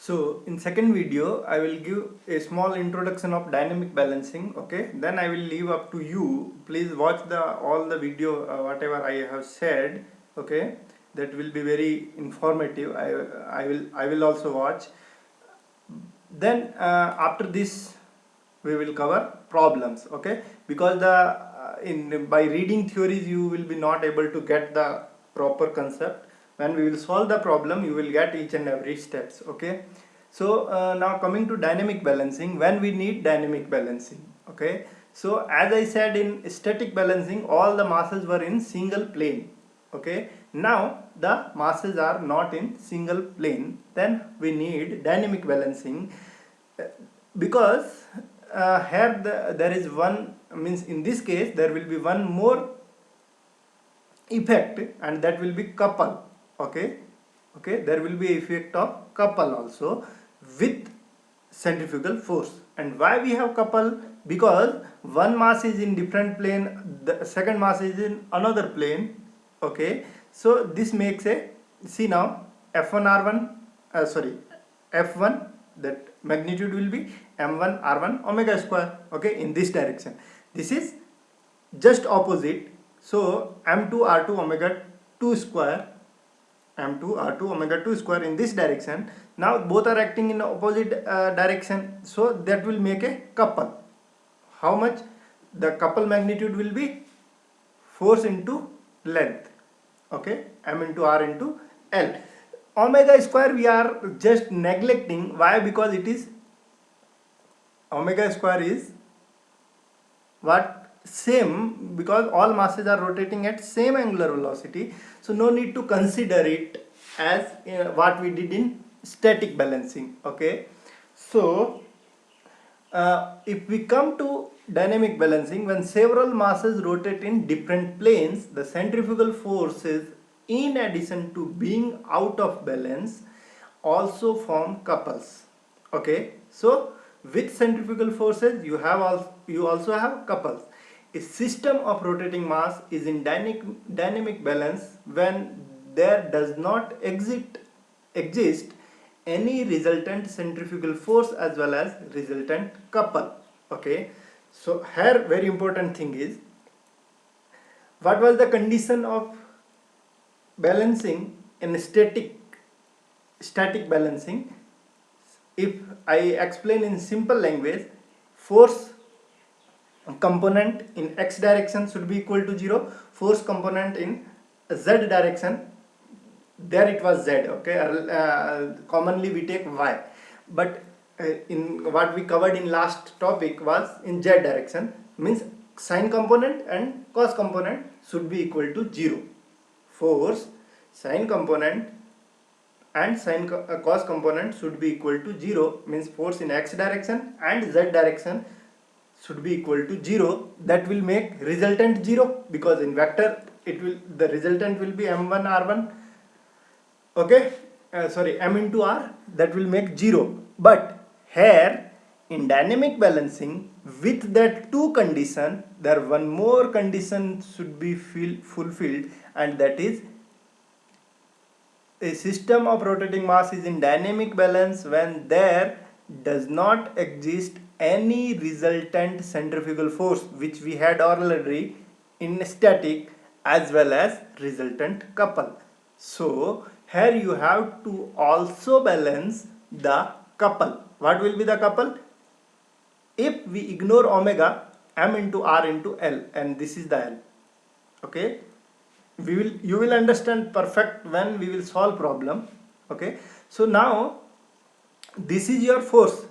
So in second video, I will give a small introduction of dynamic balancing. Okay, then I will leave up to you. Please watch the all the video whatever I have said. Okay, that will be very informative. I will also watch. Then after this we will cover problems. Okay, because the in by reading theories you will be not able to get the proper concept. When we will solve the problem you will get each and every steps. Okay, so now coming to dynamic balancing, when we need dynamic balancing. Okay, so as I said, in static balancing all the masses were in single plane. Okay, now the masses are not in single plane, then we need dynamic balancing. Because here there is one, means in this case there will be one more effect, and that will be couple. Okay, okay, there will be effect of couple also with centrifugal force. And why we have couple? Because one mass is in different plane, the second mass is in another plane. Okay, so this makes a, see now, f1r1 sorry, f1, that magnitude will be m1 r1 omega square. Okay, in this direction. This is just opposite, so m2 r2 omega 2 square, m2 r2 omega 2 square in this direction. Now both are acting in opposite direction, so that will make a couple. How much? The couple magnitude will be force into length. Okay, m into r into l. Omega square we are just neglecting. Why? Because it is, omega square is what, same, because all masses are rotating at same angular velocity, so no need to consider it as what we did in static balancing. Okay, so if we come to dynamic balancing, when several masses rotate in different planes, the centrifugal forces, in addition to being out of balance, also form couples. Okay, so with centrifugal forces you also have couples. A system of rotating mass is in dynamic balance when there does not exist any resultant centrifugal force as well as resultant couple. Okay, so here very important thing is, what was the condition of balancing in static balancing? If I explain in simple language, force component in x direction should be equal to 0, force component in z direction, there it was z. Okay, commonly we take y, but in what we covered in last topic was in z direction, means sine component and cos component should be equal to 0. Force sine component and cos component should be equal to 0, means force in x direction and z direction should be equal to 0. That will make resultant 0, because in vector it will, the resultant will be m1 r1. Okay, sorry, m into r, that will make 0. But here in dynamic balancing, with that two condition, there one more condition should be fulfilled, and that is, a system of rotating mass is in dynamic balance when there does not exist any resultant centrifugal force, which we had already in static, as well as resultant couple. So here you have to also balance the couple. What will be the couple? If we ignore omega, m into r into l, and this is the l. Okay, you will understand perfect when we will solve problem. Okay, so now this is your force.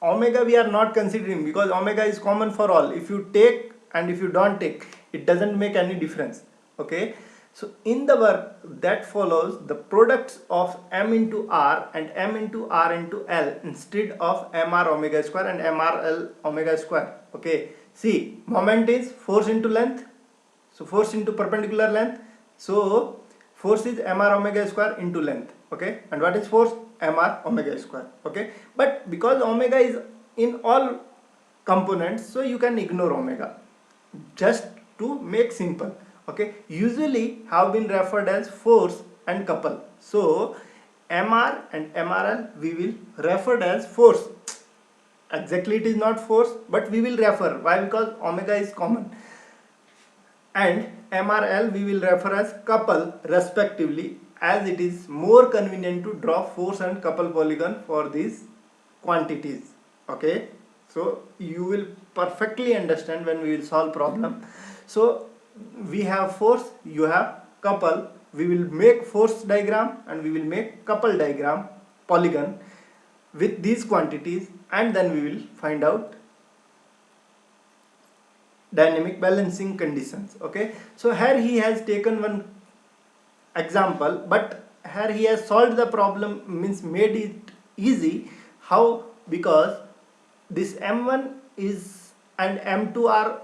Omega we are not considering, because omega is common for all. If you take and if you don't take, it doesn't make any difference. Okay, so in the work that follows, the products of m into r and m into r into l instead of mr omega square and mrl omega square. Okay, see, moment is force into length, so force into perpendicular length, so force is mr omega square into length. Okay, and what is force? Mr omega square. Okay, but because omega is in all components, so you can ignore omega, just to make simple. Okay, usually have been referred as force and couple. So Mr and MRL we will refer as force. Exactly it is not force, but we will refer. Why? Because omega is common. And MRL we will refer as couple respectively, as it is more convenient to draw force and couple polygon for these quantities. Okay, so you will perfectly understand when we will solve problem. So we have force, you have couple, we will make force diagram and we will make couple diagram polygon with these quantities, and then we will find out dynamic balancing conditions. Okay, so here he has taken one example, but here he has solved the problem, means made it easy. How? Because this M1 is and M2 are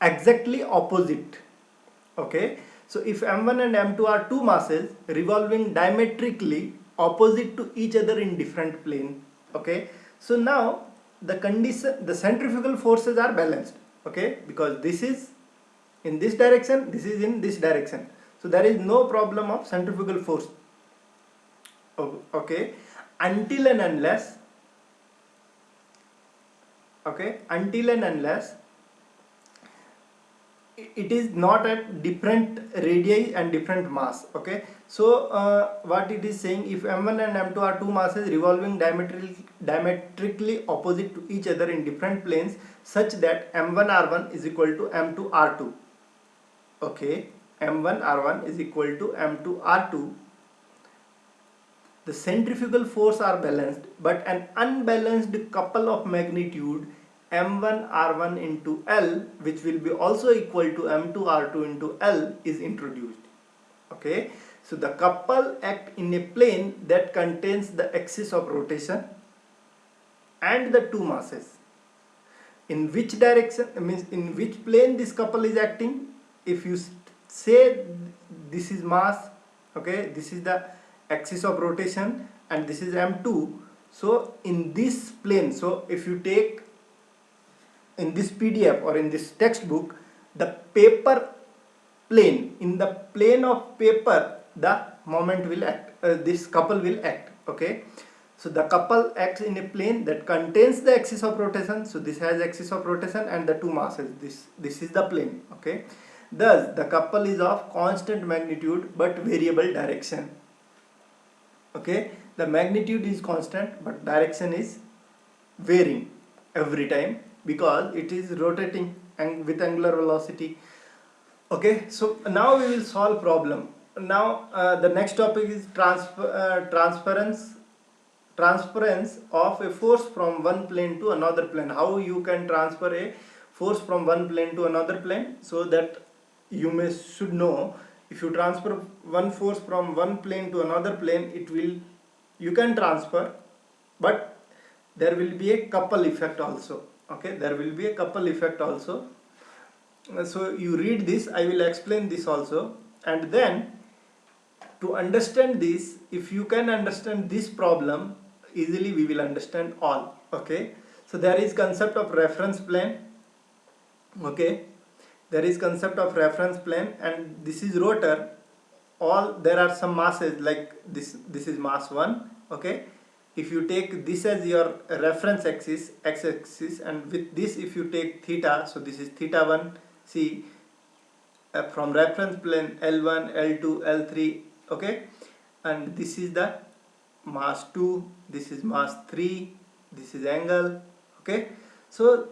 exactly opposite. Okay, so if M1 and M2 are two masses revolving diametrically opposite to each other in different plane. Okay, so now the condition, the centrifugal forces are balanced. Okay, because this is in this direction, this is in this direction, so there is no problem of centrifugal force. Okay, until and unless, okay, until and unless it is not at different radii and different mass. Okay, so what it is saying, if M1 and M2 are two masses revolving diametrically opposite to each other in different planes, such that M1 R1 is equal to M2 R2. Okay, M1 R1 is equal to M2 R2. The centrifugal force are balanced, but an unbalanced couple of magnitude M1 R1 into L, which will be also equal to M2 R2 into L, is introduced. Okay, so the couple act in a plane that contains the axis of rotation and the two masses. In which direction, means in which plane this couple is acting? If you say this is mass, okay, this is the axis of rotation and this is M2, so in this plane, so if you take in this PDF or in this textbook the paper plane, in the plane of paper the moment will act, this couple will act. Okay, so the couple acts in a plane that contains the axis of rotation, so this has axis of rotation and the two masses, this is the plane. Okay, thus the couple is of constant magnitude but variable direction. Okay, the magnitude is constant but direction is varying every time because it is rotating and with angular velocity. Okay, so now we will solve problem. Now the next topic is transference of a force from one plane to another plane. How you can transfer a force from one plane to another plane, so that you should know, if you transfer one force from one plane to another plane, it will, you can transfer, but there will be a couple effect also. Okay, there will be a couple effect also. So you read this, I will explain this also, and then to understand this, if you can understand this problem easily, we will understand all. Okay, so there is concept of reference plane. Okay, there is concept of reference plane, and this is rotor. All there are some masses like this is mass 1. Okay, if you take this as your reference axis, x-axis, and with this if you take theta, so this is theta 1. See, from reference plane L1, L2, L3. Okay, and this is the mass 2, this is mass 3, this is angle. Okay, so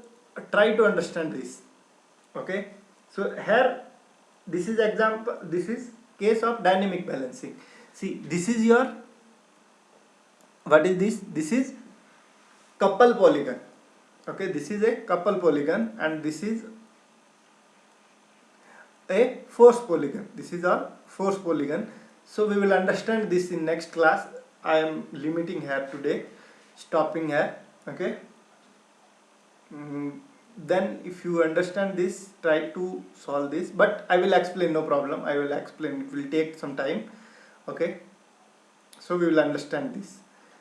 try to understand this. Okay, so here this is example, this is case of dynamic balancing. See, this is your, what is this? This is couple polygon. Okay, this is a couple polygon and this is a force polygon. This is our force polygon. So we will understand this in next class. I am limiting here today, stopping here. Okay, then if you understand this, try to solve this, but I will explain, no problem, I will explain, it will take some time. Okay, so we will understand this.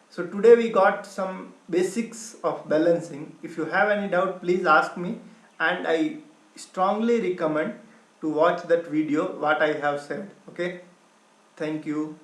So today we got some basics of balancing. If you have any doubt, please ask me, and I strongly recommend to watch that video what I have said. Okay, thank you.